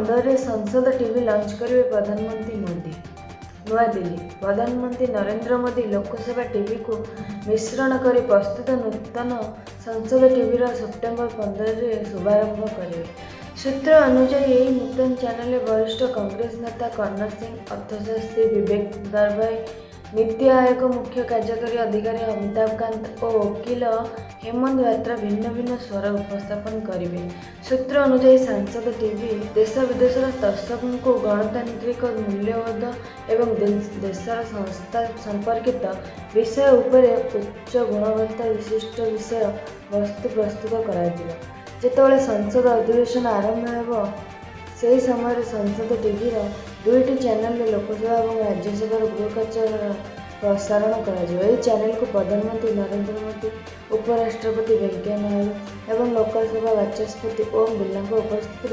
15 संसद TV launch करेंगे प्रधानमंत्री मोदी। नୂଆଦିଲ୍ଲୀ प्रधानमंत्री नरेंद्र मोदी लोकसभा टीवी को मिश्रण कर प्रस्तुत नूतन संसद टीवी सेप्टेम्बर 15 शुभारंभ करेंगे। सूत्र अनुसार यह नूतन चैनल वरिष्ठ कांग्रेस नेता कर्नल सिंह, अर्थशास्त्री विवेक दरभाई, नीति आयोग मुख्य कार्यकारी अधिकारी अमिताभ कांत और वकील हेमंत बात्रा भिन्न भिन्न स्वर उपस्थापन करेंगे। सूत्र अनुसार सांसद टीवी देश विदेशर दर्शकों को गणतांत्रिक मूल्यबोध एवं देशर संस्था संपर्कित विषय उपर उच्च गुणवत्ता विशिष्ट विषय वस्तु प्रस्तुत कराଯିବ। जेतेବେଳେ संसद अधिवेशन आरंभ ହେବ ସେହି ସମୟରେ संसद टीवी दुईटी चैनल लोकसभा और राज्यसभा गृह कार्य प्रसारण कराଯିବ। ଏହି ଚ୍ୟାନେଲକୁ प्रधानमंत्री नरेंद्र मोदी, उपराष्ट्रपति वेंकैया नायडू और लोकसभा बाचस्पति ओम बिरलाଙ୍କ उपस्थित